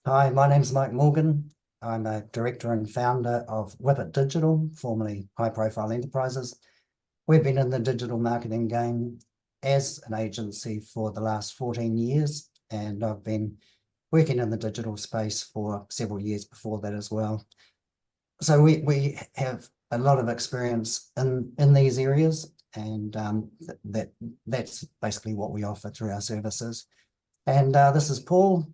Hi, my name's Mike Morgan. I'm a director and founder of Whippet Digital, formerly High Profile Enterprises. We've been in the digital marketing game as an agency for the last 14 years, and I've been working in the digital space for several years before that as well. So we have a lot of experience in these areas, and that's basically what we offer through our services. And this is Paul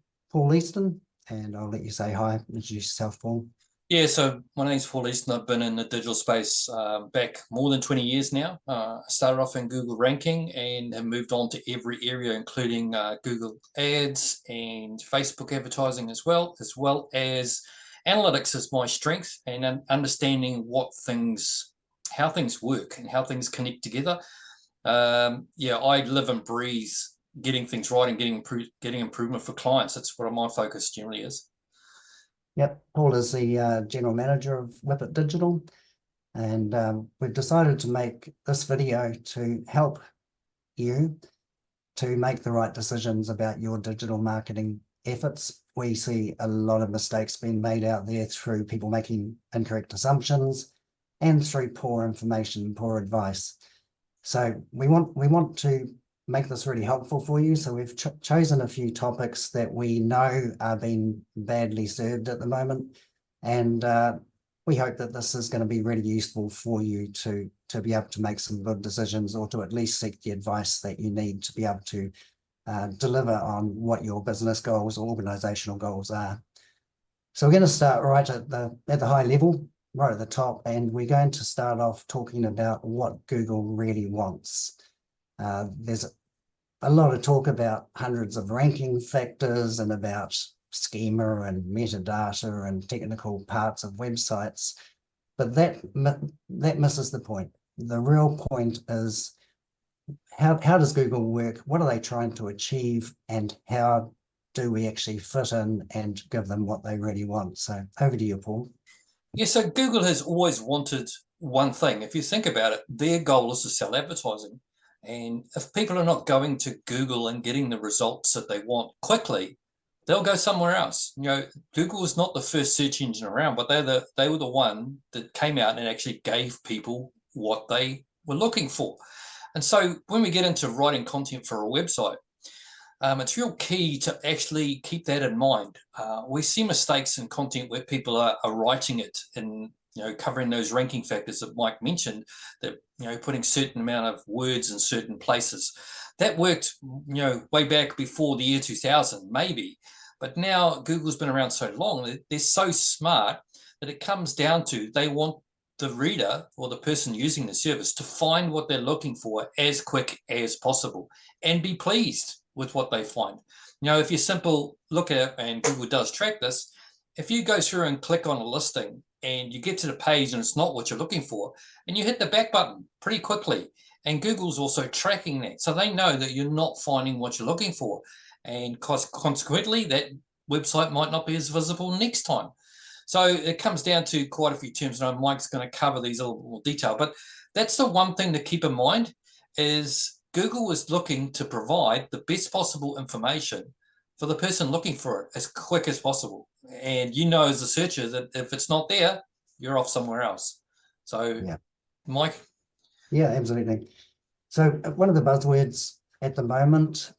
Easton, and I'll let you say hi, introduce yourself, Paul. Yeah, so my name's Paul Easton. I've been in the digital space back more than 20 years now. I started off in Google ranking and have moved on to every area, including Google Ads and Facebook advertising as well as analytics is my strength and understanding how things work and how things connect together. Yeah, I live and breathe getting things right and getting improvement for clients. That's what my focus generally is. Yep, Paul is the general manager of Whippet Digital, and we've decided to make this video to help you to make the right decisions about your digital marketing efforts. We see a lot of mistakes being made out there through people making incorrect assumptions and through poor information, poor advice. So we want to make this really helpful for you. So we've chosen a few topics that we know are being badly served at the moment. And we hope that this is going to be really useful for you to be able to make some good decisions, or to at least seek the advice that you need to be able to deliver on what your business goals or organizational goals are. So we're going to start right at the high level, right at the top, and we're going to start off talking about what Google really wants. There's a lot of talk about hundreds of ranking factors and about schema and metadata and technical parts of websites, but that misses the point. The real point is how does Google work? What are they trying to achieve, and how do we actually fit in and give them what they really want? So over to you, Paul. Yeah, so Google has always wanted one thing. If you think about it, their goal is to sell advertising. And if people are not going to Google and getting the results that they want quickly, they'll go somewhere else. Google was not the first search engine around, but they were the one that came out and actually gave people what they were looking for. And so when we get into writing content for a website, it's real key to actually keep that in mind. We see mistakes in content where people are writing it and covering those ranking factors that Mike mentioned, that putting certain amount of words in certain places. That worked way back before the year 2000 maybe, but now Google's been around so long, they're so smart that it comes down to they want the reader or the person using the service to find what they're looking for as quick as possible and be pleased with what they find. If you simple look at, and Google does track this, if you go through and click on a listing and you get to the page and it's not what you're looking for, and you hit the back button pretty quickly, and Google's also tracking that, so they know that you're not finding what you're looking for, and consequently that website might not be as visible next time. So it comes down to quite a few terms. I know Mike's going to cover these a little more detail, but that's the one thing to keep in mind is Google is looking to provide the best possible information for the person looking for it as quick as possible. And as a searcher that if it's not there, you're off somewhere else. So, Yeah. Mike? Yeah, absolutely. So one of the buzzwords at the moment,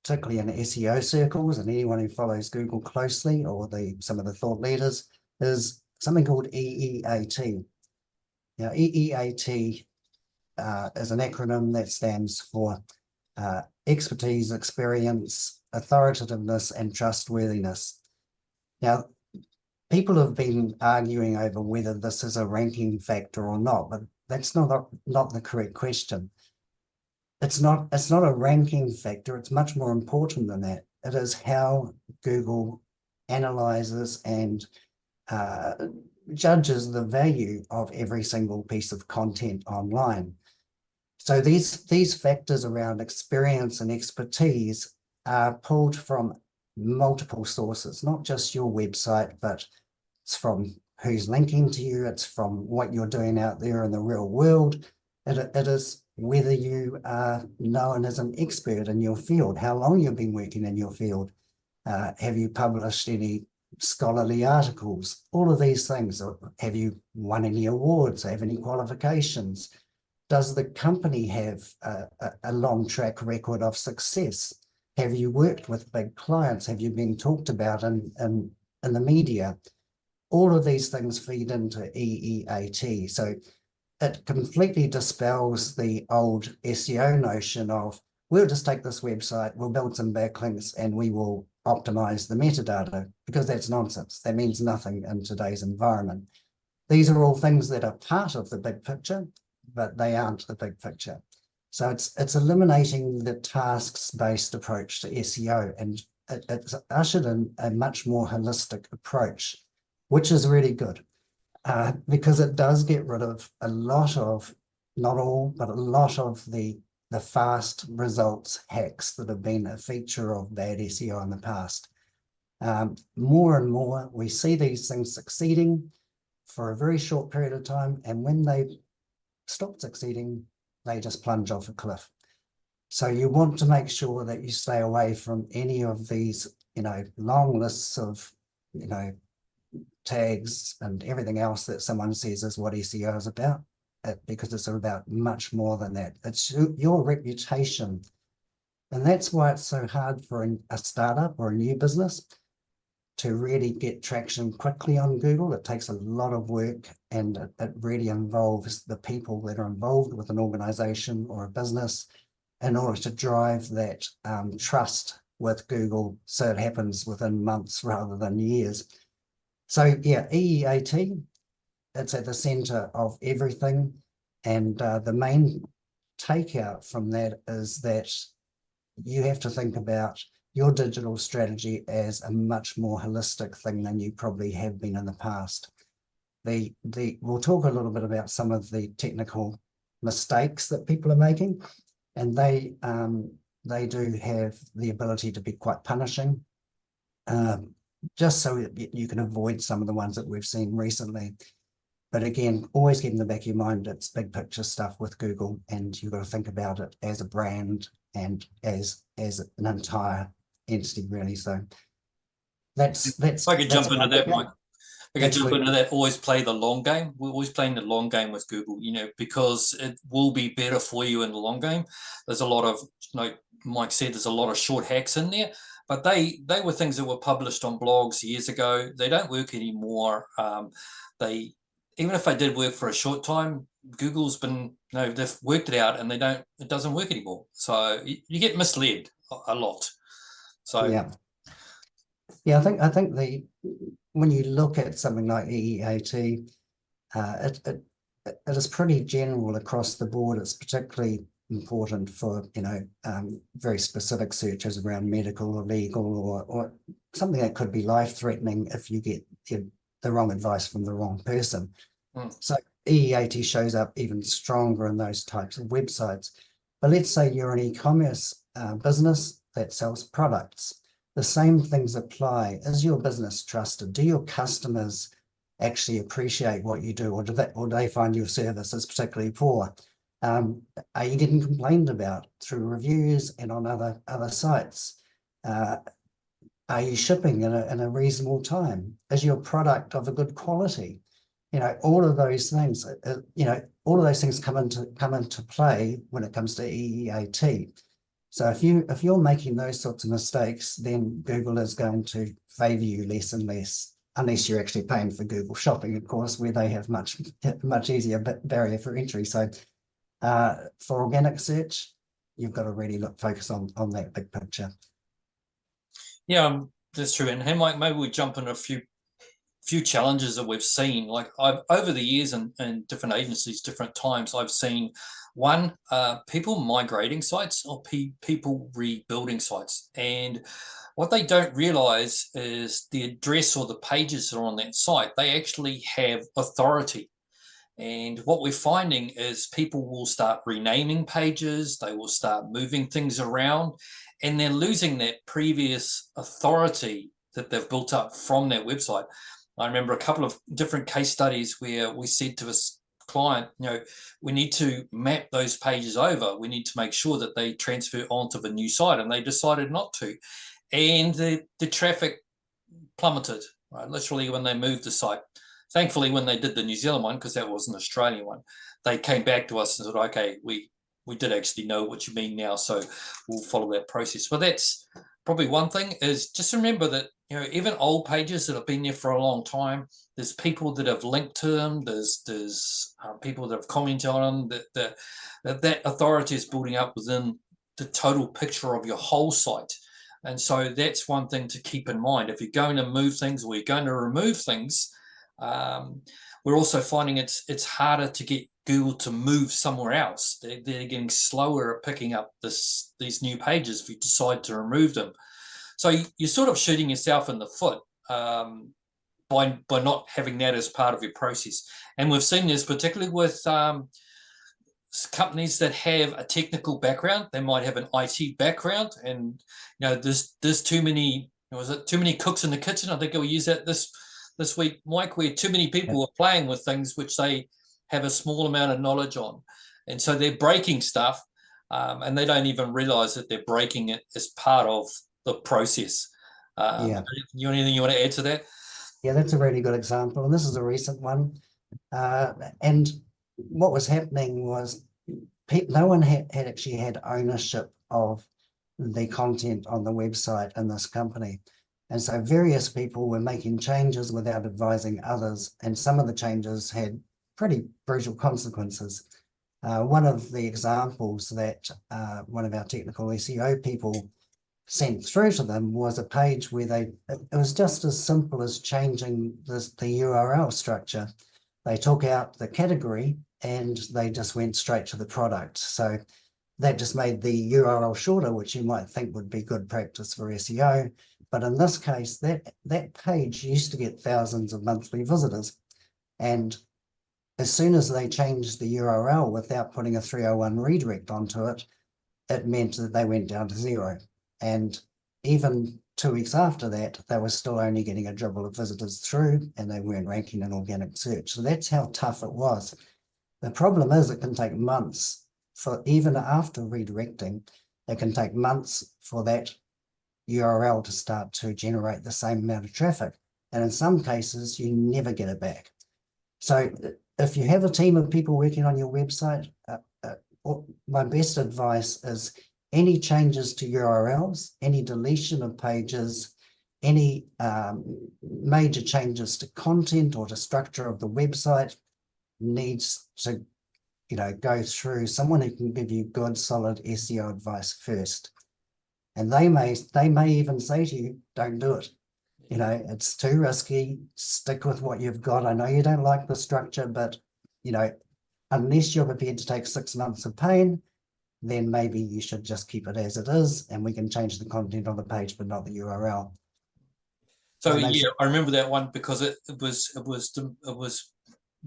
particularly in SEO circles and anyone who follows Google closely, or some of the thought leaders, is something called EEAT. Now, EEAT is an acronym that stands for expertise, experience, authoritativeness, and trustworthiness. Now, people have been arguing over whether this is a ranking factor or not, but that's not the correct question. It's not a ranking factor. It's much more important than that. It is how Google analyzes and judges the value of every single piece of content online. So these factors around experience and expertise are pulled from multiple sources, not just your website, but it's from who's linking to you, it's from what you're doing out there in the real world. It is whether you are known as an expert in your field, how long you've been working in your field. Have you published any scholarly articles? All of these things. Or have you won any awards? Have any qualifications? Does the company have a long track record of success? Have you worked with big clients? Have you been talked about in the media? All of these things feed into EEAT. So it completely dispels the old SEO notion of, we'll just take this website, we'll build some backlinks, and we will optimize the metadata, because that's nonsense. That means nothing in today's environment. These are all things that are part of the big picture, but they aren't the big picture. So it's eliminating the tasks-based approach to SEO, and it's ushered in a much more holistic approach, which is really good, because it does get rid of a lot of, not all, but a lot of the fast results hacks that have been a feature of bad SEO in the past. More and more, we see these things succeeding for a very short period of time, and when they stop succeeding, they just plunge off a cliff. So you want to make sure that you stay away from any of these, long lists of, tags and everything else that someone says is what SEO is about, because it's about much more than that. It's your reputation. And that's why it's so hard for a startup or a new business to really get traction quickly on Google. It takes a lot of work, and it really involves the people that are involved with an organization or a business in order to drive that trust with Google, so it happens within months rather than years. So yeah, EEAT, it's at the center of everything. And the main takeout from that is that you have to think about your digital strategy as a much more holistic thing than you probably have been in the past. We'll talk a little bit about some of the technical mistakes that people are making, and they do have the ability to be quite punishing, just so you can avoid some of the ones that we've seen recently. But again, always keep in the back of your mind, it's big picture stuff with Google, and you've got to think about it as a brand and as an entire entity, really. So that's I could jump into that, Mike. I could jump Absolutely. into that. Always play the long game. We're always playing the long game with Google, because it will be better for you in the long game. There's a lot of, like Mike said, there's a lot of short hacks in there, but they were things that were published on blogs years ago. They don't work anymore. Even if they did work for a short time, Google's been, they've worked it out, and it doesn't work anymore. So you get misled a lot. So yeah, I think when you look at something like EEAT, it is pretty general across the board. It's particularly important for very specific searches around medical or legal, or something that could be life-threatening if you get the wrong advice from the wrong person. So EEAT shows up even stronger in those types of websites. But let's say you're an e-commerce business that sells products. The same things apply. Is your business trusted? Do your customers actually appreciate what you do, or do they find your service is particularly poor? Are you getting complained about through reviews and on other sites? Are you shipping in a reasonable time? Is your product of a good quality? All of those things. All of those things come into play when it comes to EEAT. So if you're making those sorts of mistakes, then Google is going to favor you less and less, unless you're actually paying for Google Shopping, of course, where they have much easier barrier for entry. So for organic search, you've got to really focus on that big picture. Yeah, that's true. And hey, Mike, maybe we jump into a few challenges that we've seen. Like over the years in different agencies, different times, I've seen one, people migrating sites, or people rebuilding sites. And what they don't realize is the address or the pages that are on that site, they actually have authority. And what we're finding is people will start renaming pages, they will start moving things around, and they're losing that previous authority that they've built up from that website. I remember a couple of different case studies where we said to this client, we need to map those pages over. We need to make sure that they transfer onto the new site, and they decided not to. and the traffic plummeted, right? Literally when they moved the site. Thankfully, when they did the New Zealand one, because that was an Australian one, they came back to us and said, okay, we did actually know what you mean now, so we'll follow that process. But that's probably one thing, is just remember that, you know, even old pages that have been there for a long time, there's people that have linked to them, there's people that have commented on them, that authority is building up within the total picture of your whole site. And so that's one thing to keep in mind. If you're going to move things or you're going to remove things, we're also finding it's harder to get Google to move somewhere else. They're getting slower at picking up these new pages if you decide to remove them. So you're sort of shooting yourself in the foot by not having that as part of your process. And we've seen this particularly with companies that have a technical background. They might have an IT background, and you know, there's too many. Was it too many cooks in the kitchen? I think I'll use that this week, Mike, where too many people are playing with things which they have a small amount of knowledge on, and so they're breaking stuff, and they don't even realize that they're breaking it as part of the process. Anything you want to add to that? Yeah, that's a really good example, and this is a recent one. And what was happening was no one had actually had ownership of the content on the website in this company. And so various people were making changes without advising others, and some of the changes had pretty brutal consequences. One of the examples that one of our technical SEO people sent through to them was a page where it was just as simple as changing the URL structure. They took out the category and they just went straight to the product. So that just made the URL shorter, which you might think would be good practice for SEO. But in this case, that page used to get thousands of monthly visitors. And as soon as they changed the URL without putting a 301 redirect onto it, it meant that they went down to 0. And even 2 weeks after that, they were still only getting a dribble of visitors through, and they weren't ranking in organic search. So that's how tough it was. The problem is it can take months for, even after redirecting, it can take months for that URL to start to generate the same amount of traffic. And in some cases, you never get it back. So if you have a team of people working on your website, my best advice is any changes to URLs, any deletion of pages, any major changes to content or to structure of the website needs to, go through someone who can give you good, solid SEO advice first. And they may even say to you, don't do it. It's too risky. Stick with what you've got. I know you don't like the structure, but, unless you're prepared to take 6 months of pain, then maybe you should just keep it as it is, and we can change the content on the page, but not the URL. So yeah, I remember that one because it was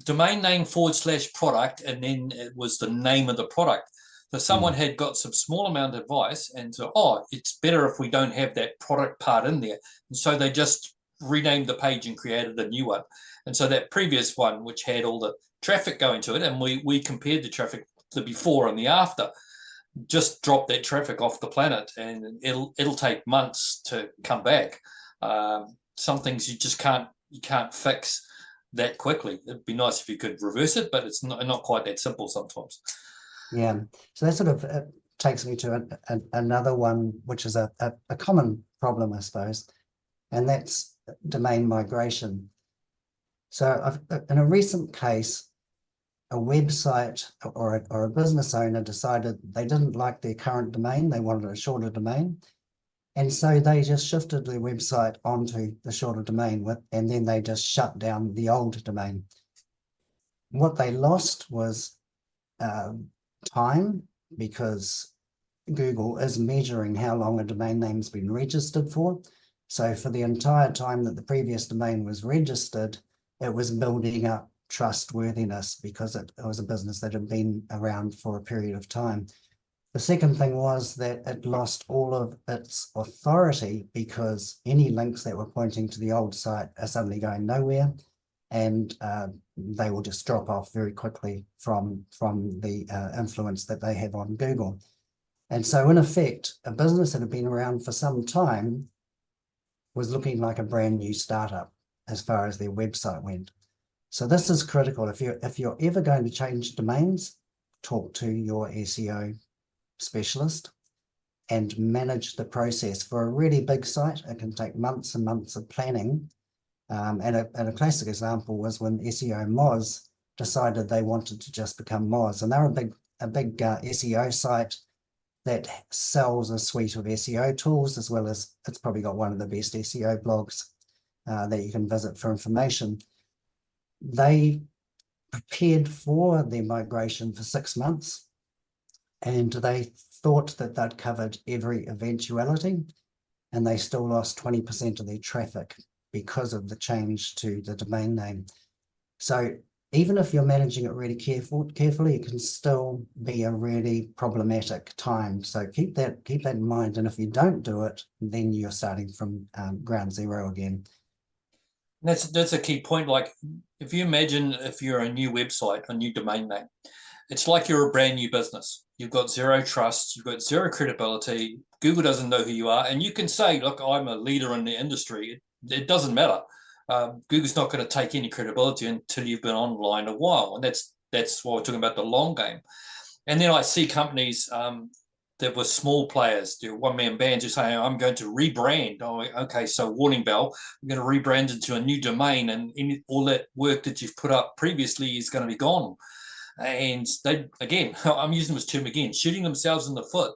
domain name / product, and then it was the name of the product. So someone had got some small amount of advice and so, it's better if we don't have that product part in there. And so they just renamed the page and created a new one. And so that previous one, which had all the traffic going to it, and we compared the traffic, the before and the after, just drop that traffic off the planet, and it'll take months to come back. Some things you just can't fix that quickly. It'd be nice if you could reverse it, but it's not quite that simple sometimes. Yeah, so that sort of takes me to another one, which is a common problem, I suppose, and that's domain migration. So in a recent case, a website or a business owner decided they didn't like their current domain, they wanted a shorter domain. And so they just shifted their website onto the shorter domain, and then they just shut down the old domain. What they lost was time, because Google is measuring how long a domain name's been registered for. So for the entire time that the previous domain was registered, it was building up trustworthiness because it was a business that had been around for a period of time. The second thing was that it lost all of its authority because any links that were pointing to the old site are suddenly going nowhere, and they will just drop off very quickly from the influence that they have on Google. And so in effect, a business that had been around for some time was looking like a brand new startup as far as their website went. So this is critical. If you're ever going to change domains, talk to your SEO specialist and manage the process. For a really big site, it can take months and months of planning. And a classic example was when SEO Moz decided they wanted to just become Moz, and they're a big SEO site that sells a suite of SEO tools, as well as it's probably got one of the best SEO blogs that you can visit for information. They prepared for their migration for 6 months, and they thought that they'd covered every eventuality, and they still lost 20% of their traffic because of the change to the domain name. So even if you're managing it really carefully, it can still be a really problematic time. So keep that in mind. And if you don't do it, then you're starting from ground zero again. That's a key point. Like, if you imagine if you're a new website, a new domain name, it's like you're a brand new business. You've got zero trust, you've got zero credibility. Google doesn't know who you are, and you can say, "Look, I'm a leader in the industry." It doesn't matter. Google's not going to take any credibility until you've been online a while, and that's why we're talking about the long game. And then I see companies that were small players, they're one-man bands, just saying, "I'm going to rebrand." Oh, okay, so warning bell, we're going to rebrand into a new domain, and all that work that you've put up previously is going to be gone. And they, again, I'm using this term again, shooting themselves in the foot.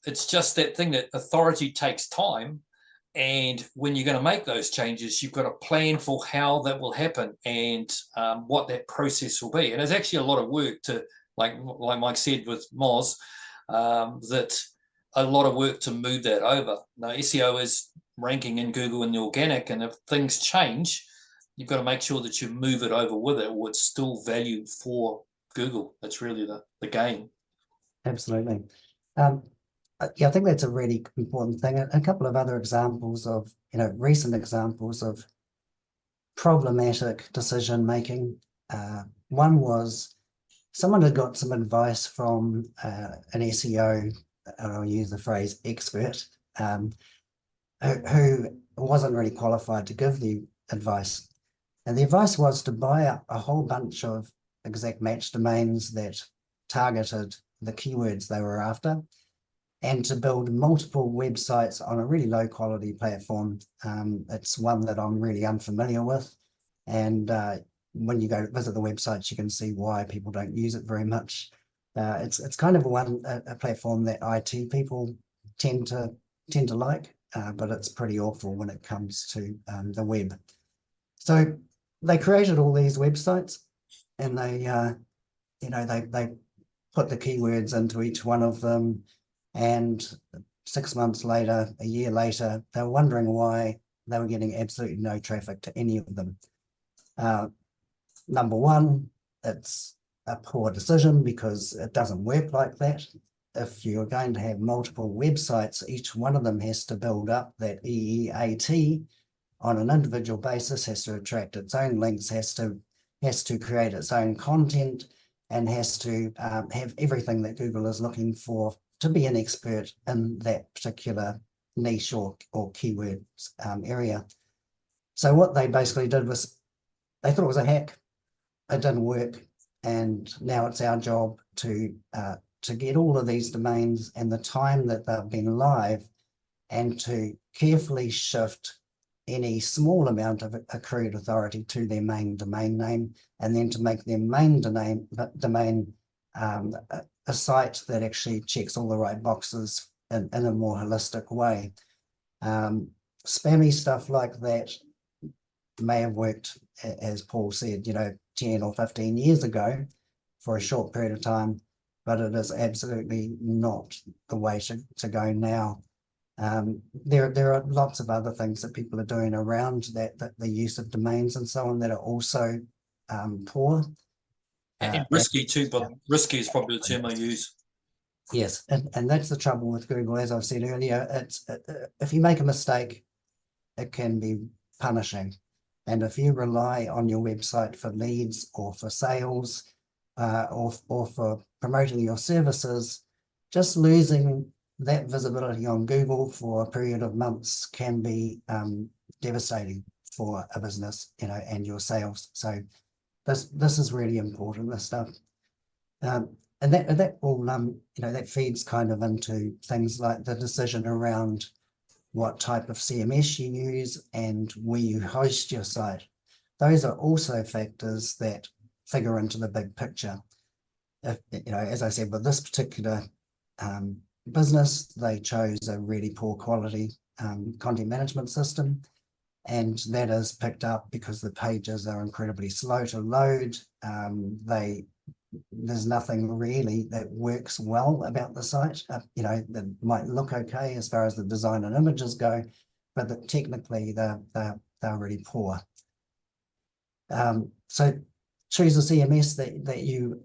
It's just that thing that authority takes time. And when you're going to make those changes, you've got to plan for how that will happen and what that process will be. And there's actually a lot of work to, like Mike said with Moz, that a lot of work to move that over. Now, SEO is ranking in Google in the organic, and if things change, you've got to make sure that you move it over with it, or it's still value for Google. That's really the game. Absolutely. Yeah, I think that's a really important thing. A couple of other examples of, recent examples of problematic decision making. One was someone had got some advice from an SEO, I'll use the phrase expert, who wasn't really qualified to give the advice. And the advice was to buy a whole bunch of exact match domains that targeted the keywords they were after, and to build multiple websites on a really low quality platform. It's one that I'm really unfamiliar with. And when you go visit the websites, you can see why people don't use it very much. It's kind of a platform that IT people tend to like, but it's pretty awful when it comes to the web. So they created all these websites, and they put the keywords into each one of them. And 6 months later, a year later, they were wondering why they were getting absolutely no traffic to any of them. Number one, it's a poor decision because it doesn't work like that. If you're going to have multiple websites, each one of them has to build up that EEAT on an individual basis, has to attract its own links, has to create its own content, and has to have everything that Google is looking for to be an expert in that particular niche or keyword area. So what they basically did was, they thought it was a hack. It didn't work, and now it's our job to get all of these domains and the time that they've been live, and to carefully shift any small amount of accrued authority to their main domain name, and then to make their main domain a site that actually checks all the right boxes in a more holistic way. Spammy stuff like that may have worked, as Paul said, 10 or 15 years ago for a short period of time, but it is absolutely not the way to go now. There are lots of other things that people are doing around that the use of domains and so on, that are also poor. And risky too, but risky is probably the term I use. Yes, and that's the trouble with Google. As I've said earlier, it's if you make a mistake, it can be punishing. And if you rely on your website for leads or for sales or for promoting your services, just losing that visibility on Google for a period of months can be devastating for a business, and your sales. So this is really important, this stuff. And that will, that feeds kind of into things like the decision around what type of CMS you use and where you host your site. Those are also factors that figure into the big picture. As I said, with this particular business, they chose a really poor quality content management system, and that is picked up because the pages are incredibly slow to load. There's nothing really that works well about the site. That might look okay as far as the design and images go, but that technically they're really poor. So choose a CMS that you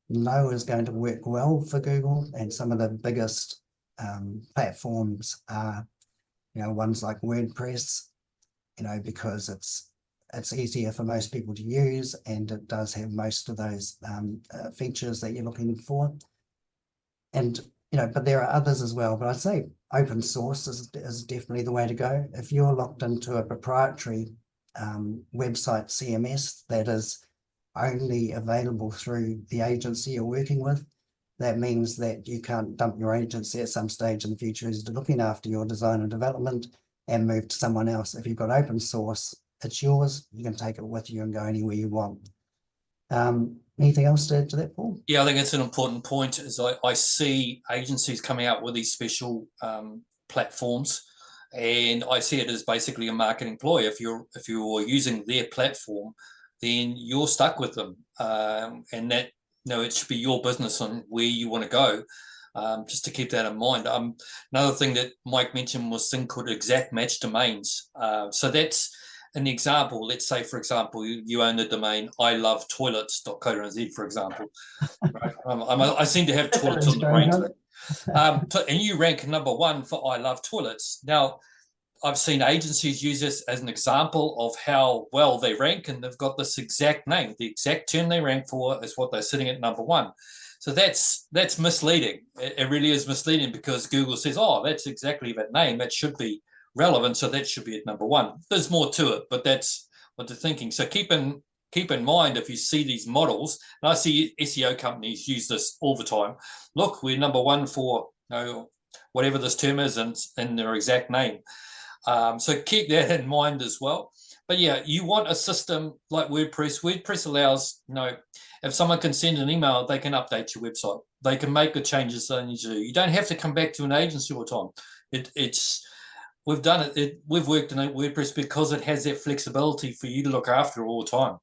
know is going to work well for Google, and some of the biggest platforms are, ones like WordPress, because it's easier for most people to use, and it does have most of those features that you're looking for. And, but there are others as well, but I'd say open source is definitely the way to go. If you're locked into a proprietary website CMS that is only available through the agency you're working with, that means that you can't dump your agency at some stage in the future as to looking after your design and development and move to someone else. If you've got open source, it's yours. You can take it with you and go anywhere you want. Anything else to add to that, Paul? Yeah, I think it's an important point. Is I see agencies coming out with these special platforms, and I see it as basically a marketing ploy. If you're using their platform, then you're stuck with them, and that it should be your business on where you want to go. Just to keep that in mind. Another thing that Mike mentioned was a thing called exact match domains. So that's an example. Let's say, for example, you own the domain ilovetoilets.co.nz, for example. Right? I seem to have toilets on the brain today. And you rank #1 for I love toilets. Now, I've seen agencies use this as an example of how well they rank, and they've got this exact name. The exact term they rank for is what they're sitting at #1. So that's misleading. It really is misleading, because Google says, oh, that's exactly that name. That should be relevant, so that should be at #1. There's more to it, but that's what they're thinking. So keep in mind, if you see these models, and I see SEO companies use this all the time. Look, we're #1 for whatever this term is in their exact name. So keep that in mind as well. But yeah, you want a system like WordPress. WordPress allows, if someone can send an email, they can update your website. They can make the changes they need to do. You don't have to come back to an agency all the time. We've done it. We've worked in WordPress because it has that flexibility for you to look after all the time,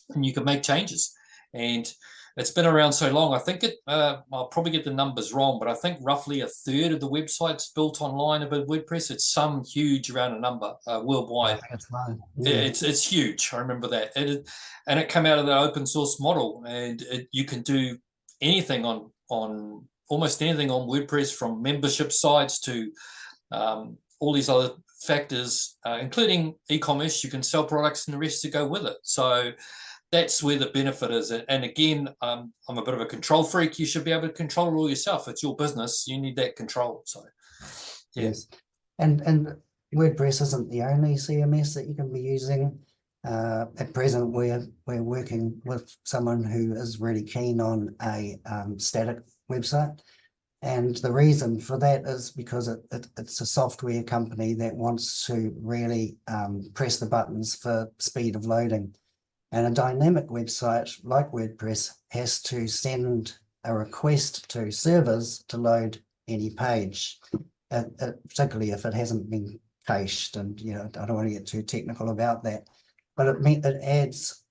and you can make changes. And it's been around so long. I think I'll probably get the numbers wrong, but I think roughly 1/3 of the websites built online about WordPress. It's some huge round of number worldwide. It's huge. I remember that. And it came out of the open source model, and you can do anything on almost anything on WordPress, from membership sites to all these other factors, including e-commerce. You can sell products and the rest to go with it. So that's where the benefit is. And again, I'm a bit of a control freak. You should be able to control it all yourself. It's your business. You need that control. So, yeah. Yes. And WordPress isn't the only CMS that you can be using. At present, we're working with someone who is really keen on a static website. And the reason for that is because it's a software company that wants to really press the buttons for speed of loading. And a dynamic website like WordPress has to send a request to servers to load any page, particularly if it hasn't been cached. And, I don't want to get too technical about that, but it adds,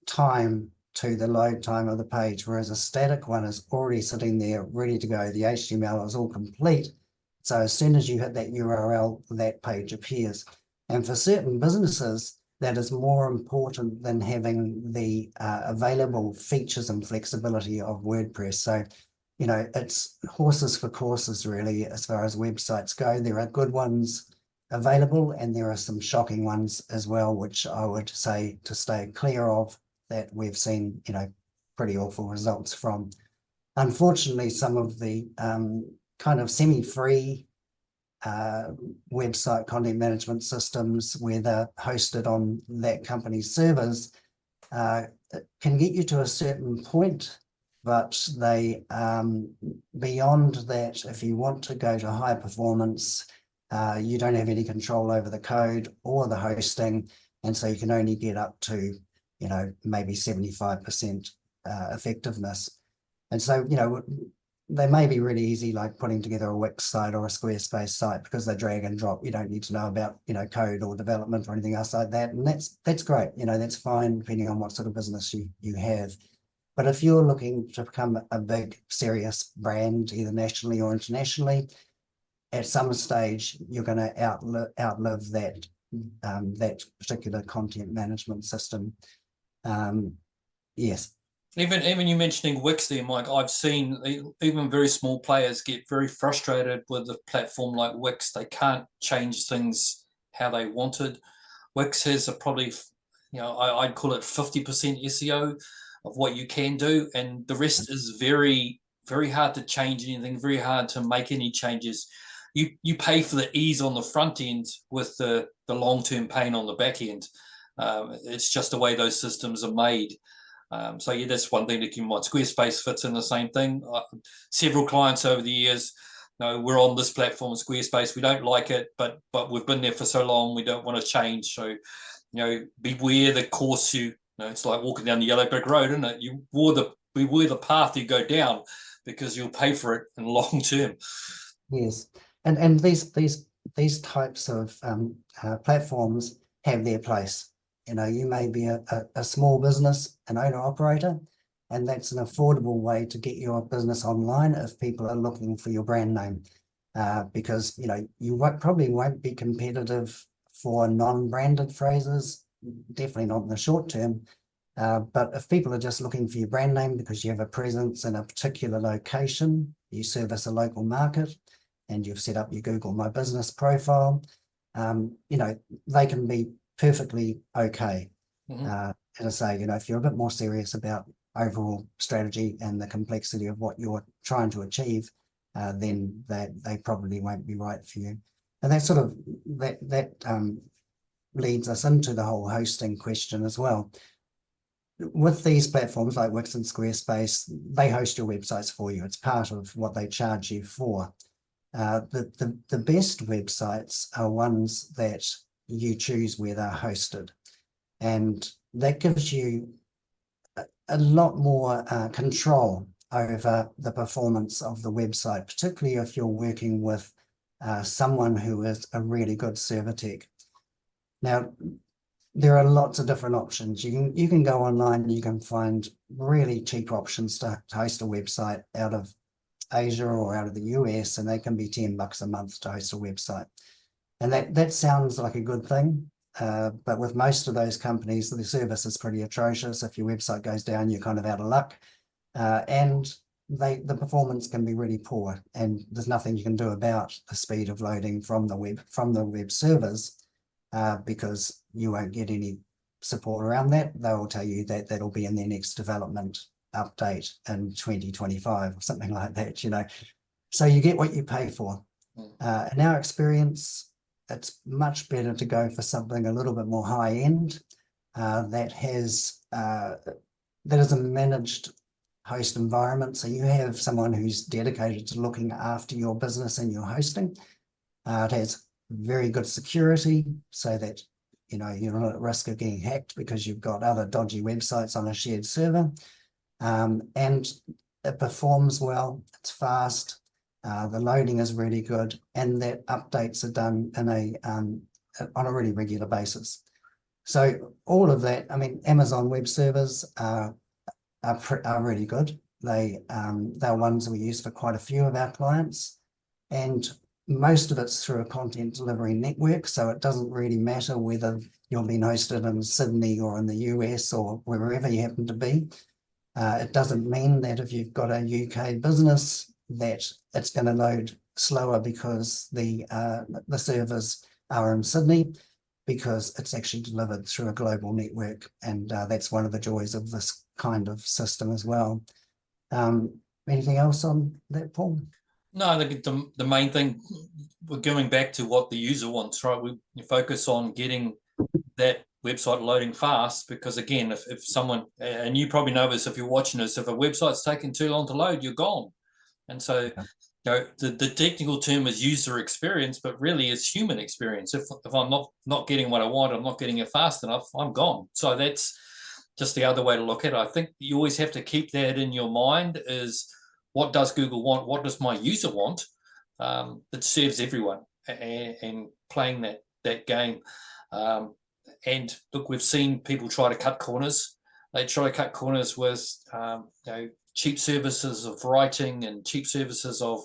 time to the load time of the page, whereas a static one is already sitting there ready to go. The HTML is all complete. So as soon as you hit that URL, that page appears. And for certain businesses, that is more important than having the available features and flexibility of WordPress. So, it's horses for courses, really, as far as websites go. There are good ones available, and there are some shocking ones as well, which I would say to stay clear of, that we've seen, pretty awful results from. unfortunately, some of the kind of semi-free website content management systems where they're hosted on that company's servers can get you to a certain point, but they beyond that, if you want to go to high performance, you don't have any control over the code or the hosting, and so you can only get up to, you know, maybe 75% effectiveness. And so, you know, they may be really easy, like putting together a Wix site or a Squarespace site, because they drag and drop. You don't need to know about, you know, code or development or anything else like that. And that's great. You know, that's fine depending on what sort of business you have. But if you're looking to become a big, serious brand, either nationally or internationally, at some stage you're going to outlive that that particular content management system. Yes. Even you mentioning Wix there, Mike, I've seen even very small players get very frustrated with a platform like Wix. They can't change things how they wanted. Wix has a probably, you know, I'd call it 50% SEO of what you can do, and the rest is very, very hard to change anything, very hard to make any changes. You pay for the ease on the front end with the long-term pain on the back end. It's just the way those systems are made. So yeah, that's one thing to keep in mind. Squarespace fits in the same thing. Several clients over the years, you know, we're on this platform, Squarespace. We don't like it, but we've been there for so long, we don't want to change. So, you know, beware the course you know, it's like walking down the yellow brick road, isn't it? Beware the path you go down, because you'll pay for it in the long term. Yes, and these types of platforms have their place. You know, you may be a small business, an owner-operator, and that's an affordable way to get your business online if people are looking for your brand name. Because, you know, you probably won't be competitive for non-branded phrases, definitely not in the short term. But if people are just looking for your brand name because you have a presence in a particular location, you service a local market, and you've set up your Google My Business profile, you know, they can be perfectly okay. As I say, you know, if you're a bit more serious about overall strategy and the complexity of what you're trying to achieve, then they probably won't be right for you. And that sort of leads us into the whole hosting question as well. With these platforms like Wix and Squarespace, they host your websites for you. It's part of what they charge you for. The best websites are ones that you choose where they're hosted, and that gives you a lot more control over the performance of the website, particularly if you're working with someone who is a really good server tech. Now, there are lots of different options. You can go online and you can find really cheap options to host a website out of Asia or out of the US, and they can be $10 a month to host a website. And that sounds like a good thing, but with most of those companies, the service is pretty atrocious. If your website goes down, you're kind of out of luck, and the performance can be really poor, and there's nothing you can do about the speed of loading from the web servers, because you won't get any support around that. They will tell you that that'll be in their next development update in 2025 or something like that, you know. So you get what you pay for. In our experience, it's much better to go for something a little bit more high end, that is a managed host environment. So you have someone who's dedicated to looking after your business and your hosting. It has very good security, so that, you know, you're not at risk of getting hacked because you've got other dodgy websites on a shared server. And it performs well, it's fast, the loading is really good, and that updates are done on a really regular basis. So all of that, I mean, Amazon Web Servers are really good. They're ones we use for quite a few of our clients, and most of it's through a content delivery network, so it doesn't really matter whether you're being hosted in Sydney or in the US or wherever you happen to be. It doesn't mean that if you've got a UK business that it's going to load slower because the servers are in Sydney, because it's actually delivered through a global network, and that's one of the joys of this kind of system as well. anything else on that, Paul? No, I think the main thing, we're going back to what the user wants, right? We focus on getting that website loading fast, because again, if someone, and you probably know this if you're watching this, if a website's taking too long to load, you're gone. And so, the technical term is user experience, but really it's human experience. If I'm not getting what I want, I'm not getting it fast enough, I'm gone. So that's just the other way to look at it. I think you always have to keep that in your mind, is what does Google want? What does my user want? That serves everyone, and playing that game. And look, we've seen people try to cut corners. They try to cut corners with cheap services of writing and cheap services of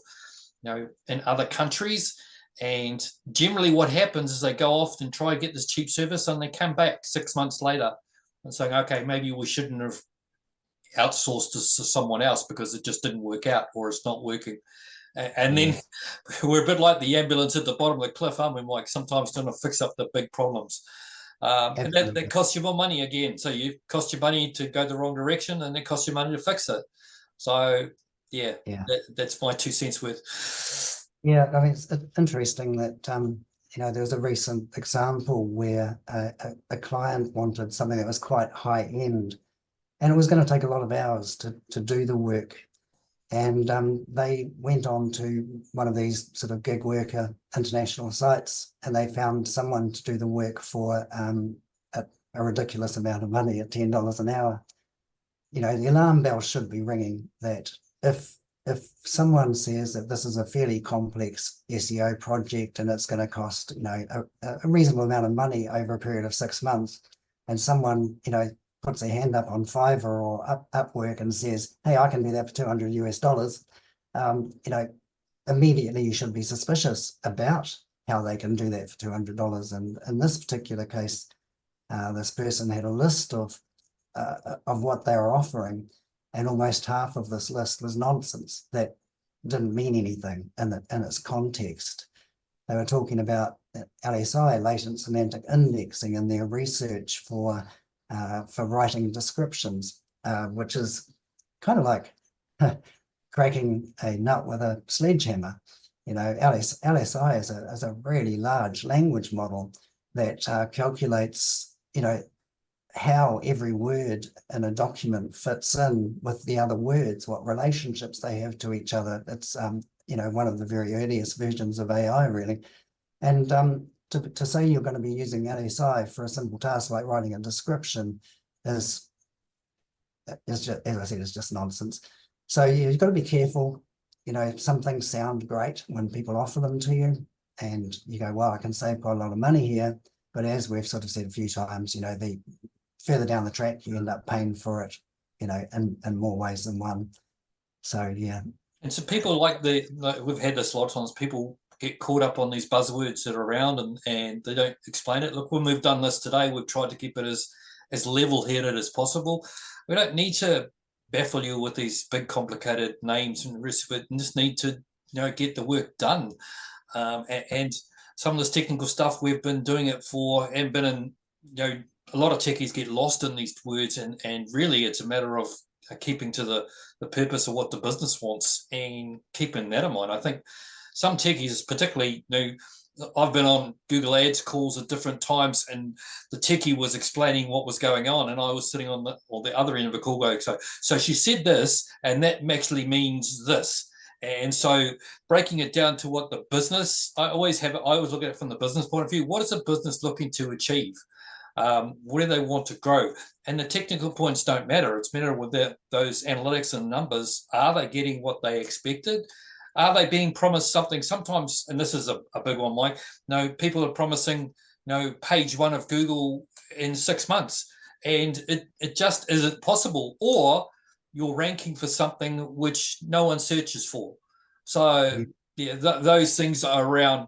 in other countries. And generally, what happens is they go off and try to get this cheap service, and they come back 6 months later and saying, "Okay, maybe we shouldn't have outsourced this to someone else because it just didn't work out, or it's not working." And then we're a bit like the ambulance at the bottom of the cliff, aren't we, Mike? Sometimes trying to fix up the big problems. And that costs you more money again. So you cost you money to go the wrong direction, and it costs you money to fix it. So that's my 2 cents worth. Yeah, I mean, it's interesting that there was a recent example where a client wanted something that was quite high end, and it was going to take a lot of hours to do the work. And they went on to one of these sort of gig worker international sites, and they found someone to do the work for a ridiculous amount of money at $10 an hour. The alarm bell should be ringing that if someone says that this is a fairly complex SEO project and it's going to cost, a reasonable amount of money over a period of 6 months, and someone, puts their hand up on Fiverr or Upwork and says, "Hey, I can do that for $200 US," immediately you should be suspicious about how they can do that for $200. And in this particular case, this person had a list of what they were offering, and almost half of this list was nonsense that didn't mean anything in its context. They were talking about LSI, latent semantic indexing, in their research for writing descriptions, which is kind of like cracking a nut with a sledgehammer. LSI is a really large language model that calculates, how every word in a document fits in with the other words, what relationships they have to each other. It's one of the very earliest versions of AI, really. And to say you're going to be using LSI for a simple task like writing a description is just, as I said, it's just nonsense. So you've got to be careful. Some things sound great when people offer them to you, and you go, "Well, I can save quite a lot of money here." But as we've sort of said a few times, the further down the track, you end up paying for it, in more ways than one. So, yeah. And so people we've had this a lot of times, people get caught up on these buzzwords that are around, and they don't explain it. Look, when we've done this today, we've tried to keep it as level-headed as possible. We don't need to baffle you with these big complicated names and the rest of it, and just need to get the work done. And some of this technical stuff, we've been doing it for, and been in, a lot of techies get lost in these words, and really it's a matter of keeping to the purpose of what the business wants and keeping that in mind. I think some techies, particularly, I've been on Google Ads calls at different times, and the techie was explaining what was going on, and I was sitting on the other end of the call going, so she said this, and that actually means this. And so breaking it down to what the business, I always look at it from the business point of view. What is a business looking to achieve? What do they want to grow? And the technical points don't matter. It's matter with those analytics and numbers. Are they getting what they expected? Are they being promised something? Sometimes, and this is a big one, Mike, people are promising, page 1 of Google in 6 months, and it just isn't possible. Or you're ranking for something which no one searches for. So those things are around.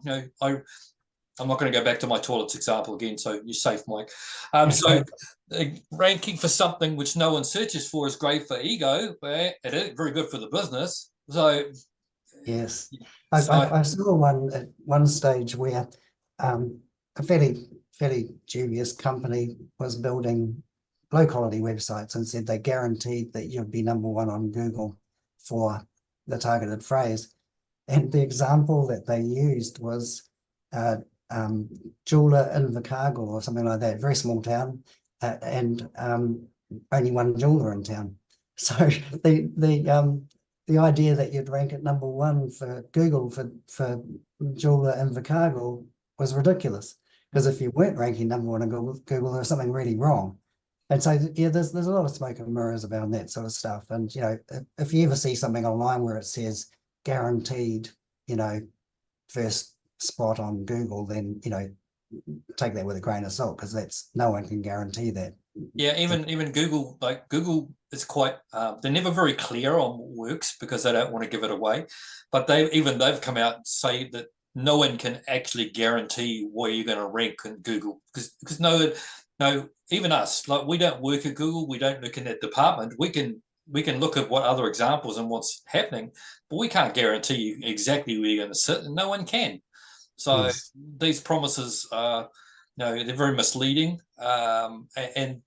I'm not going to go back to my toilets example again, so you're safe, Mike. So ranking for something which no one searches for is great for ego, but it is very good for the business. So yes, I saw one at one stage where a fairly dubious company was building low quality websites and said they guaranteed that you'd be #1 on Google. for the targeted phrase. And the example that they used was jeweler in Invercargill or something like that, very small town, and only one jeweler in town. So the idea that you'd rank at #1 for Google for jeweler in Invercargill was ridiculous, because if you weren't ranking #1 in Google, there was something really wrong. And so, yeah, there's a lot of smoke and mirrors about that sort of stuff. And, you know, if you ever see something online where it says guaranteed, you know, first spot on Google, then, you know, take that with a grain of salt, because that's, no one can guarantee that. Yeah, even Google, like Google is quite, they're never very clear on what works because they don't want to give it away. But they've come out and say that no one can actually guarantee where you're going to rank in Google, because no, even us, like, we don't work at Google, we don't look in that department. We can look at what other examples and what's happening, but we can't guarantee you exactly where you're going to sit, and no one can. So Yes. these promises are, they're very misleading, and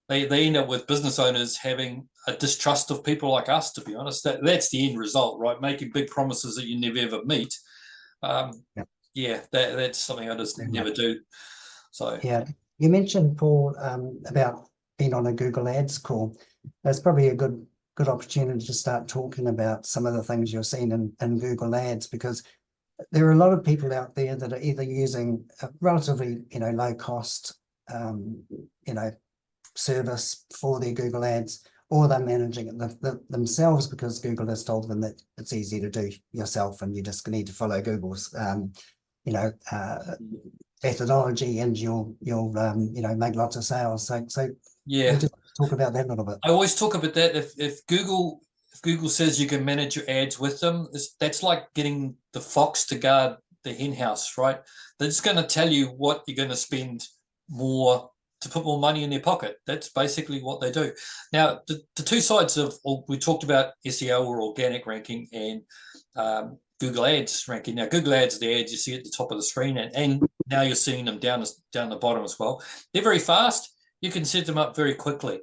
they end up with business owners having a distrust of people like us. To be honest, that's the end result, right? Making big promises that you never ever meet. Yeah, that's something I just never do. So yeah, you mentioned, Paul, about being on a Google Ads call. That's probably a good opportunity to start talking about some of the things you're seeing in Google Ads, because there are a lot of people out there that are either using a relatively, you know, low cost, you know, service for their Google Ads, or they're managing it themselves, because Google has told them that it's easy to do yourself and you just need to follow Google's, you know, methodology, and you'll you know, make lots of sales. So yeah, we'll just talk about that a little bit. I always talk about that. If Google says you can manage your ads with them, that's like getting the fox to guard the hen house, right? They're just going to tell you what you're going to spend more to put more money in their pocket. That's basically what they do. Now, the two sides of, we talked about SEO or organic ranking, and Google Ads ranking. Now, Google Ads, the ads you see at the top of the screen, and now you're seeing them down the bottom as well. They're very fast. You can set them up very quickly.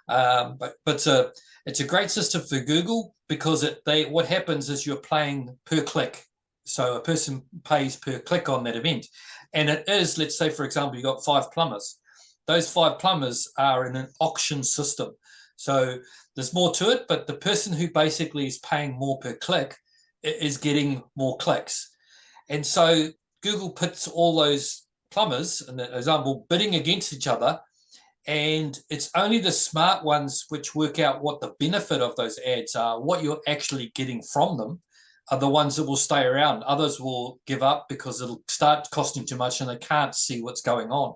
But it's a great system for Google, because what happens is you're paying per click. So a person pays per click on that event. And it is, let's say, for example, you got 5 plumbers. Those 5 plumbers are in an auction system. So there's more to it, but the person who basically is paying more per click is getting more clicks. And so Google puts all those plumbers, in the example, bidding against each other. And it's only the smart ones which work out what the benefit of those ads are, what you're actually getting from them, are the ones that will stay around. Others will give up because it'll start costing too much and they can't see what's going on.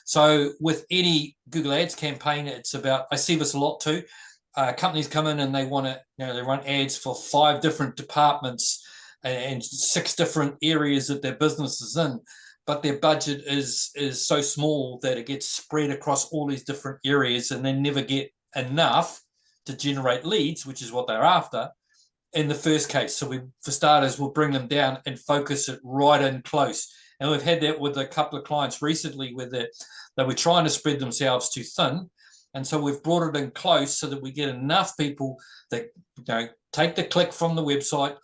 So with any Google Ads campaign, it's about, I see this a lot too. Companies come in and they want to, they run ads for 5 different departments and 6 different areas that their business is in, but their budget is so small that it gets spread across all these different areas, and they never get enough to generate leads, which is what they're after in the first case. So for starters, we'll bring them down and focus it right in close. And we've had that with a couple of clients recently, where they were trying to spread themselves too thin. And so we've brought it in close so that we get enough people that, take the click from the website,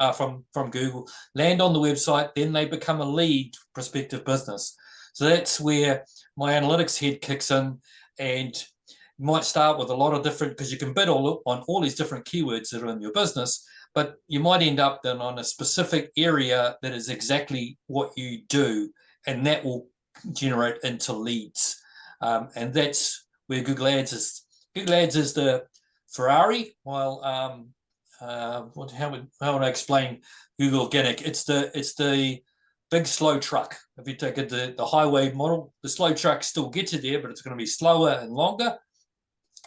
from Google, land on the website, then they become a lead prospective business. So that's where my analytics head kicks in, and you might start with a lot of different, because you can bid on all these different keywords that are in your business, but you might end up then on a specific area that is exactly what you do, and that will generate into leads. And that's where Google Ads is. Google Ads is the Ferrari, while how would I explain Google Organic? It's the big slow truck. If you take it the highway model, the slow truck still gets you there, but it's going to be slower and longer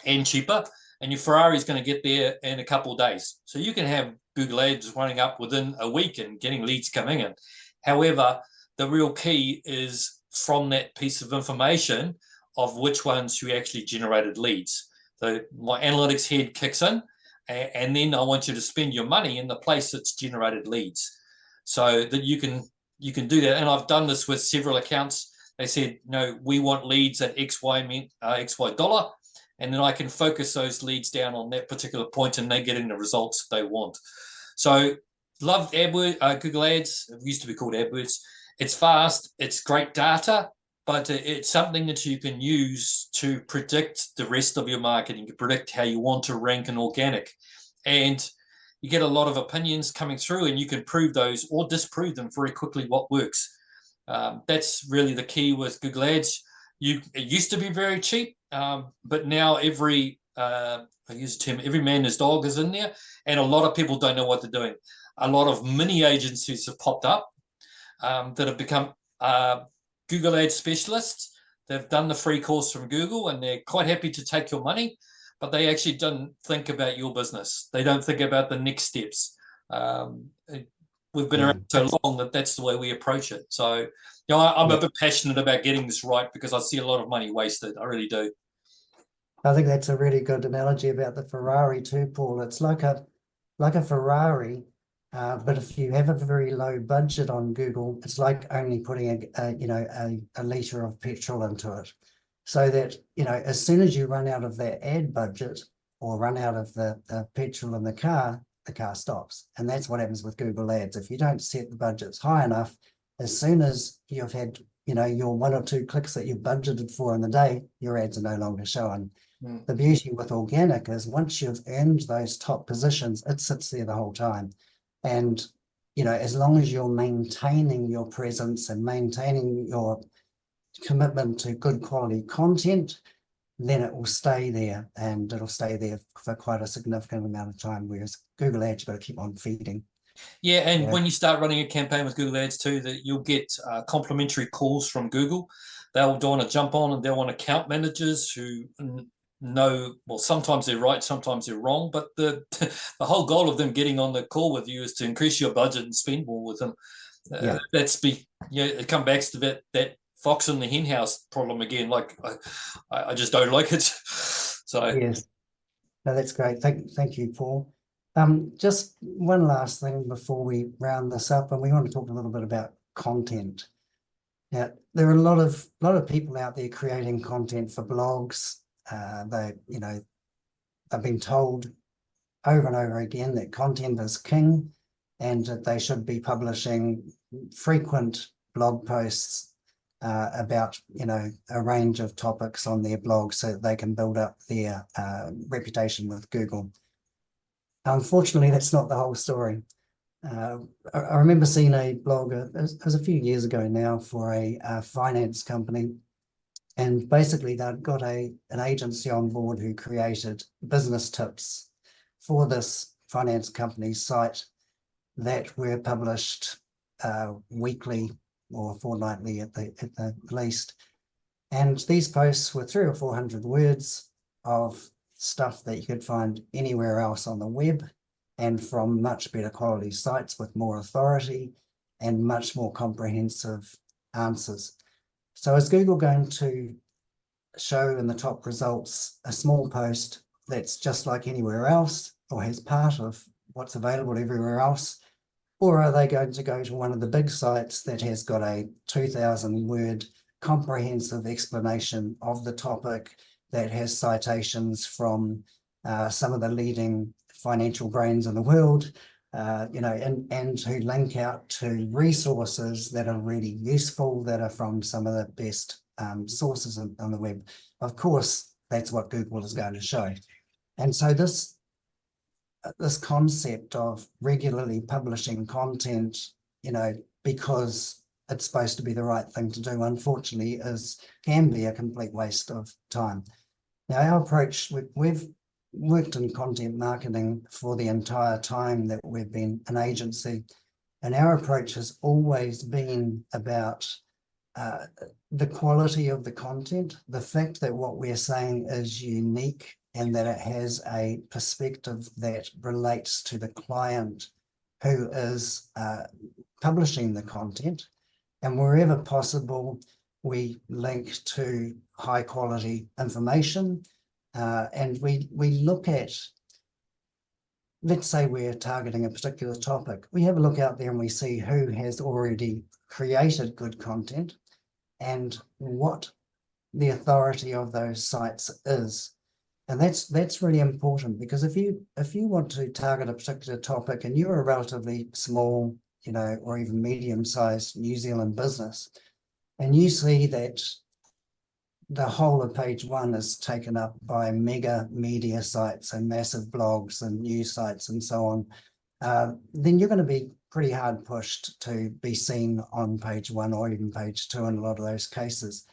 and cheaper. And your Ferrari is going to get there in a couple of days. So you can have Google Ads running up within a week and getting leads coming in. However, the real key is from that piece of information of which ones you actually generated leads. So my analytics head kicks in, and then I want you to spend your money in the place that's generated leads, so that you can do that. And I've done this with several accounts. They said, we want leads at XY dollar. and then I can focus those leads down on that particular point, and they're getting the results they want. So love AdWords, Google Ads. It used to be called AdWords. It's fast, it's great data, but it's something that you can use to predict the rest of your marketing, to predict how you want to rank in organic. And you get a lot of opinions coming through, and you can prove those or disprove them very quickly what works. That's really the key with Google Ads. It used to be very cheap, but now I use the term, every man his dog is in there, and a lot of people don't know what they're doing. A lot of mini agencies have popped up that have become Google Ads specialists. They've done the free course from Google, and they're quite happy to take your money, but they actually don't think about your business. They don't think about the next steps. We've been around so long that that's the way we approach it. So, I'm a bit passionate about getting this right, because I see a lot of money wasted. I really do. I think that's a really good analogy about the Ferrari too, Paul. It's like a Ferrari, but if you have a very low budget on Google, it's like only putting a litre of petrol into it. So that, as soon as you run out of that ad budget or run out of the petrol in the car stops. And that's what happens with Google Ads. If you don't set the budgets high enough, as soon as you've had, your 1 or 2 clicks that you've budgeted for in the day, your ads are no longer showing. The beauty with organic is once you've earned those top positions, it sits there the whole time. And, as long as you're maintaining your presence and maintaining your commitment to good quality content, then it will stay there, and it'll stay there for quite a significant amount of time, whereas Google Ads, you've got to keep on feeding. Yeah, and when you start running a campaign with Google Ads too, that you'll get complimentary calls from Google. They'll want to jump on, and they'll want account managers who know, well, sometimes they're right, sometimes they're wrong, but the whole goal of them getting on the call with you is to increase your budget and spend more with them. It comes back to that fox in the hen house problem again. Like I just don't like it. So yes, no, that's great. Thank you, Paul. Just one last thing before we round this up, and we want to talk a little bit about content. Now, there are a lot of people out there creating content for blogs. They've been told over and over again that content is king, and that they should be publishing frequent blog posts about a range of topics on their blog so that they can build up their reputation with Google. Unfortunately, that's not the whole story. I remember seeing a blog, it was a few years ago now, for a finance company, and basically they'd got an agency on board who created business tips for this finance company's site that were published weekly or fortnightly at the least. And these posts were 300 or 400 words of stuff that you could find anywhere else on the web, and from much better quality sites with more authority and much more comprehensive answers. So is Google going to show in the top results a small post that's just like anywhere else, or has part of what's available everywhere else? Or are they going to go to one of the big sites that has got a 2,000 word comprehensive explanation of the topic, that has citations from some of the leading financial brains in the world, and who link out to resources that are really useful, that are from some of the best sources on the web? Of course, that's what Google is going to show. And so this concept of regularly publishing content, because it's supposed to be the right thing to do, unfortunately, can be a complete waste of time. Now, our approach, we've worked in content marketing for the entire time that we've been an agency, and our approach has always been about the quality of the content, the fact that what we're saying is unique, and that it has a perspective that relates to the client who is publishing the content. And wherever possible, we link to high quality information, and we look at, let's say we're targeting a particular topic. We have a look out there and we see who has already created good content and what the authority of those sites is. And that's really important, because if you want to target a particular topic and you're a relatively small, or even medium-sized New Zealand business, and you see that the whole of page one is taken up by mega media sites and massive blogs and news sites and so on, then you're going to be pretty hard pushed to be seen on page one or even page two in a lot of those cases.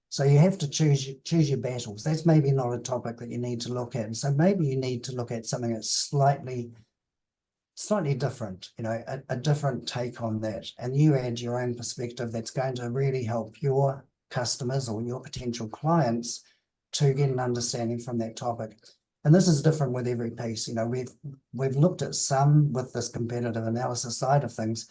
So you have to choose your battles. That's maybe not a topic that you need to look at. And so maybe you need to look at something that's slightly different, a different take on that. And you add your own perspective that's going to really help your customers or your potential clients to get an understanding from that topic. And this is different with every piece. We've looked at some with this competitive analysis side of things,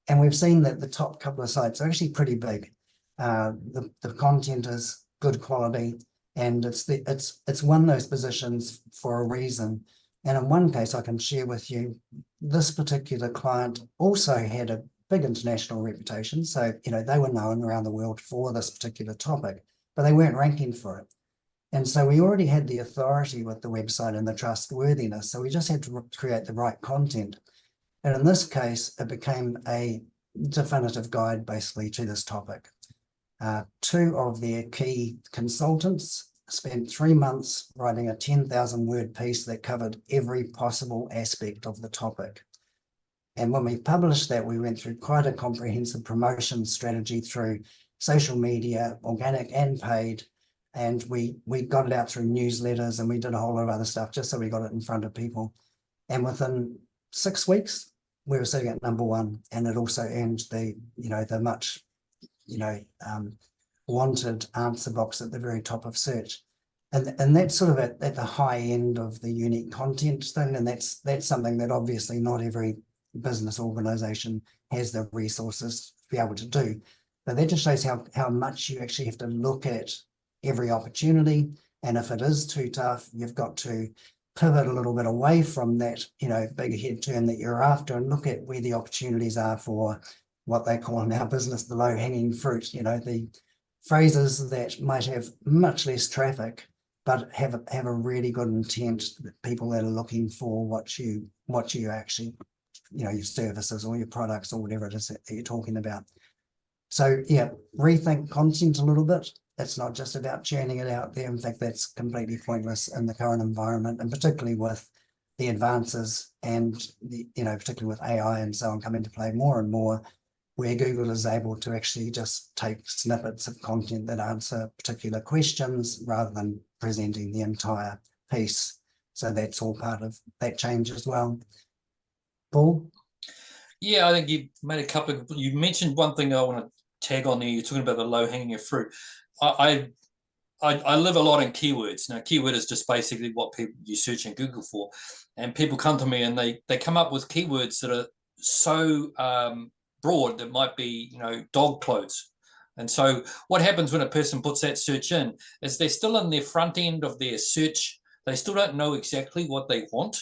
and we've seen that the top couple of sites are actually pretty big. The content is good quality, and it's won those positions for a reason. And in one case, I can share with you, this particular client also had a big international reputation. So, they were known around the world for this particular topic, but they weren't ranking for it. And so we already had the authority with the website and the trustworthiness. So we just had to create the right content. And in this case, it became a definitive guide basically to this topic. Two of their key consultants spent 3 months writing a 10,000 word piece that covered every possible aspect of the topic. And when we published that, we went through quite a comprehensive promotion strategy through social media, organic and paid. And we got it out through newsletters, and we did a whole lot of other stuff just so we got it in front of people. And within 6 weeks, we were sitting at number one. And it also earned the much, wanted answer box at the very top of search. And that's sort of at the high end of the unique content thing. And that's something that obviously not every business organization has the resources to be able to do. But that just shows how much you actually have to look at every opportunity. And if it is too tough, you've got to pivot a little bit away from that, big head turn that you're after, and look at where the opportunities are for what they call in our business the low-hanging fruit, the phrases that might have much less traffic, but have a really good intent, that people that are looking for what you actually, your services or your products or whatever it is that you're talking about. So yeah, rethink content a little bit. It's not just about churning it out there. In fact, that's completely pointless in the current environment, and particularly with the advances and particularly with AI and so on coming to play more and more, where Google is able to actually just take snippets of content that answer particular questions rather than presenting the entire piece. So that's all part of that change as well. Paul? Yeah, I think you made you mentioned one thing I want to tag on there. You're talking about the low-hanging fruit. I live a lot in keywords. Now, keyword is just basically what you search in Google for. And people come to me and they come up with keywords that are so broad that might be, dog clothes. And so what happens when a person puts that search in is they're still in their front end of their search. They still don't know exactly what they want.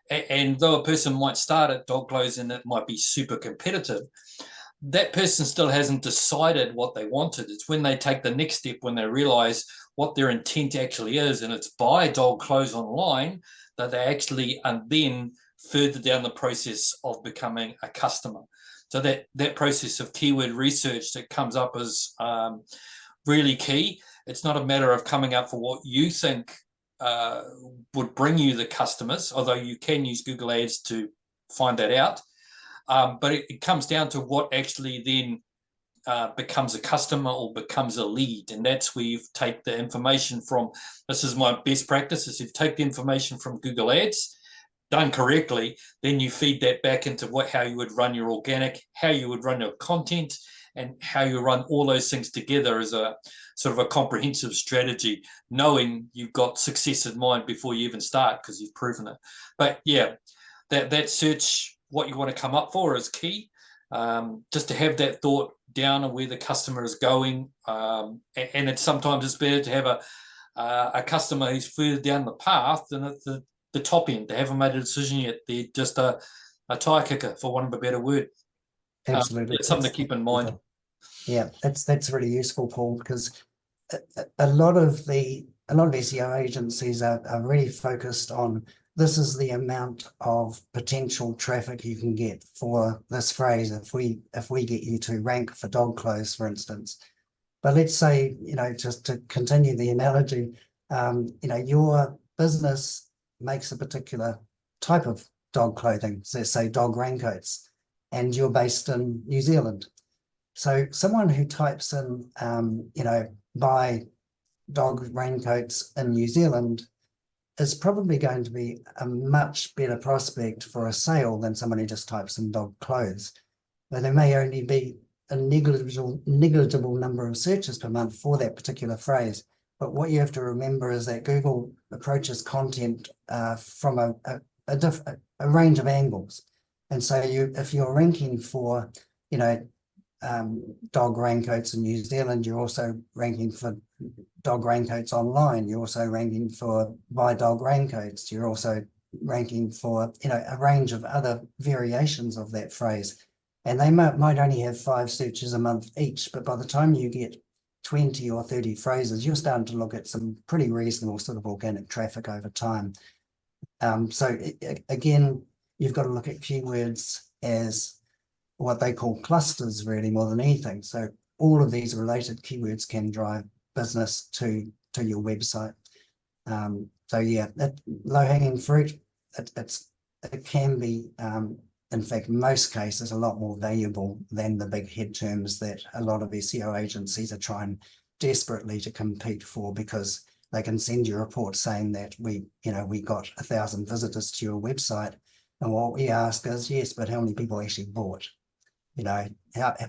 And though a person might start at dog clothes and it might be super competitive, that person still hasn't decided what they wanted. It's when they take the next step, when they realize what their intent actually is, and it's buy dog clothes online, that they actually are then further down the process of becoming a customer. So that process of keyword research that comes up is really key. It's not a matter of coming up for what you think would bring you the customers, although you can use Google Ads to find that out. But it comes down to what actually then becomes a customer or becomes a lead. And that's where you take the information from. This is my best practice, is you take the information from Google Ads, done correctly, then you feed that back into how you would run your organic, how you would run your content, and how you run all those things together as a sort of a comprehensive strategy, knowing you've got success in mind before you even start because you've proven it. But yeah, that search, what you want to come up for is key. Just to have that thought down of where the customer is going. And sometimes it's better to have a customer who's further down the path than at the top end. They haven't made a decision yet. They're just a tire kicker, for want of a better word. Absolutely. It's something to keep in mind. Yeah, that's really useful, Paul, because a lot of the a lot of SEO agencies are really focused on, this is the amount of potential traffic you can get for this phrase if we get you to rank for dog clothes, for instance. But let's say, just to continue the analogy, your business makes a particular type of dog clothing, so let's say dog raincoats, and you're based in New Zealand. So someone who types in, buy dog raincoats in New Zealand is probably going to be a much better prospect for a sale than someone who just types in dog clothes. But there may only be a negligible number of searches per month for that particular phrase. But what you have to remember is that Google approaches content from a range of angles. And so if you're ranking for, dog raincoats in New Zealand, you're also ranking for dog raincoats online. You're also ranking for buy dog raincoats. You're also ranking for, a range of other variations of that phrase. And they might only have 5 searches a month each, but by the time you get 20 or 30 phrases, you're starting to look at some pretty reasonable sort of organic traffic over time. So again, you've got to look at keywords as what they call clusters, really, more than anything. So all of these related keywords can drive business to your website. So yeah, that low-hanging fruit, it can be, in fact, in most cases, a lot more valuable than the big head terms that a lot of SEO agencies are trying desperately to compete for, because they can send you a report saying that we got 1,000 visitors to your website. And what we ask is, yes, but how many people actually bought?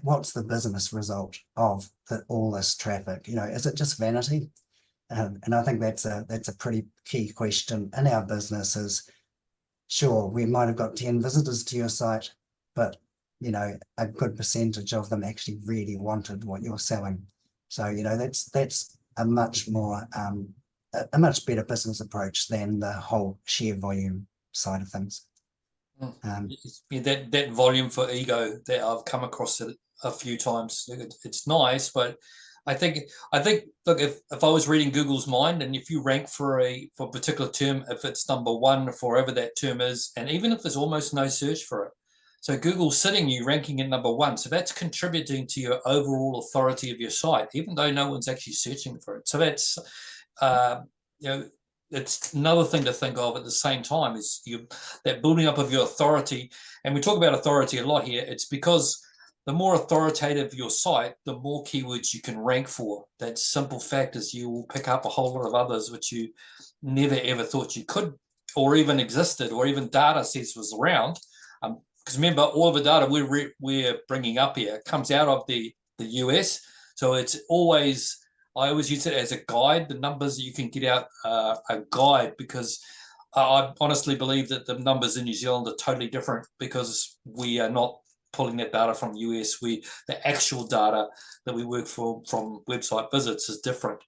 What's the business result of all this traffic? Is it just vanity? And I think that's a pretty key question in our business. Is, sure, we might have got 10 visitors to your site, but a good percentage of them actually really wanted what you're selling. So that's a much more a much better business approach than the whole sheer volume side of things. That volume for ego, that I've come across it a few times. It's nice, but I think look, if I was reading Google's mind, and if you rank for a particular term, if it's number 1 for wherever that term is, and even if there's almost no search for it, so Google's sitting you ranking at number 1, so that's contributing to your overall authority of your site, even though no one's actually searching for it. So that's it's another thing to think of at the same time, is that building up of your authority. And we talk about authority a lot here. It's because the more authoritative your site, the more keywords you can rank for. That simple fact is you will pick up a whole lot of others which you never ever thought you could, or even existed, or even data says was around. Because remember, all of the data we're bringing up here comes out of the US. So it's always, I always use it as a guide. The numbers that you can get out a guide, because I honestly believe that the numbers in New Zealand are totally different, because we are not pulling that data from the US. The actual data that we work for from website visits is different.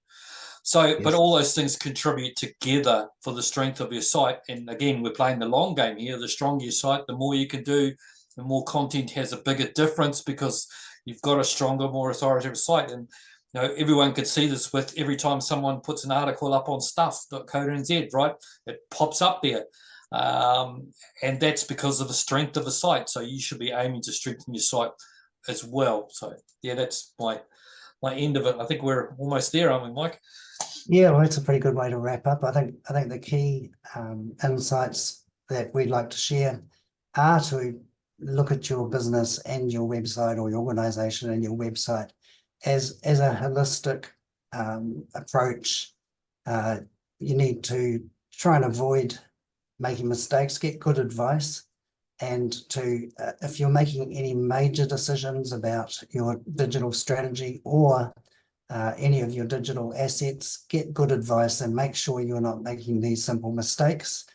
So, yes. But all those things contribute together for the strength of your site. And again, we're playing the long game here. The stronger your site, the more you can do, the more content has a bigger difference, because you've got a stronger, more authoritative site. And everyone could see this with every time someone puts an article up on stuff.co.nz, right? It pops up there. And that's because of the strength of the site. So you should be aiming to strengthen your site as well. So yeah, that's my end of it. I think we're almost there, aren't we, Mike? Yeah, well, that's a pretty good way to wrap up. I think the key insights that we'd like to share are to look at your business and your website, or your organization and your website, as a holistic approach. You need to try and avoid making mistakes, get good advice, and to if you're making any major decisions about your digital strategy or any of your digital assets, get good advice and make sure you're not making these simple mistakes.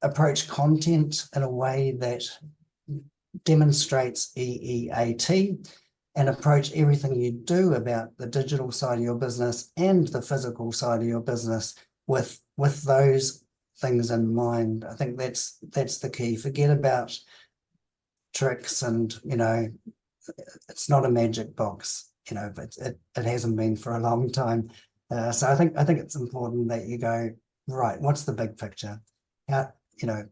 Approach content in a way that demonstrates EEAT, and approach everything you do about the digital side of your business and the physical side of your business with those things in mind. I think that's the key. Forget about tricks, and it's not a magic box. But it hasn't been for a long time. So I think it's important that you go, right, what's the big picture? How, you know,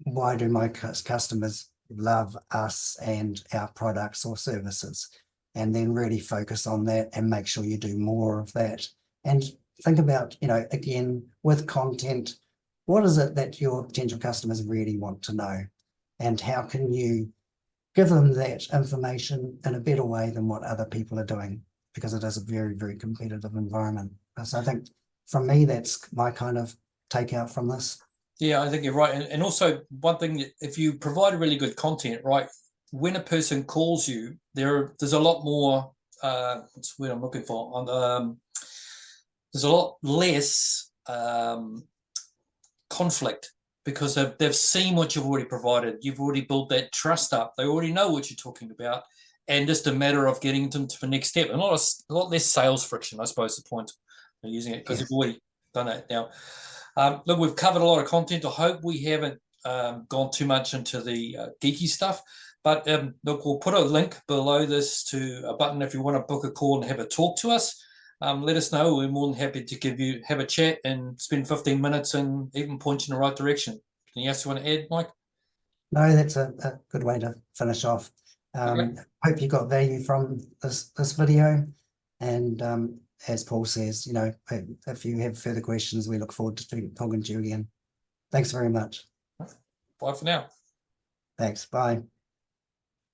why do my customers love us and our products or services? And then really focus on that and make sure you do more of that. And think about, again, with content, what is it that your potential customers really want to know? And how can you give them that information in a better way than what other people are doing? Because it is a very, very competitive environment. So I think from me, that's my kind of takeout from this. Yeah, I think you're right. And also one thing, if you provide really good content, right, when a person calls you, there's a lot more, what's the word I'm looking for? There's a lot less conflict because they've seen what you've already provided. You've already built that trust up. They already know what you're talking about. And just a matter of getting them to the next step. And a lot less sales friction, I suppose, the point of using it, because Yes. you've already done it. Now, look, we've covered a lot of content. I hope we haven't gone too much into the geeky stuff. But look, we'll put a link below this to a button if you want to book a call and have a talk to us. Let us know. We're more than happy to have a chat and spend 15 minutes and even point you in the right direction. Anything else you want to add, Mike? No, that's a good way to finish off. Okay. Hope you got value from this video. And as Paul says, if you have further questions, we look forward to talking to you again. Thanks very much. Bye for now. Thanks. Bye.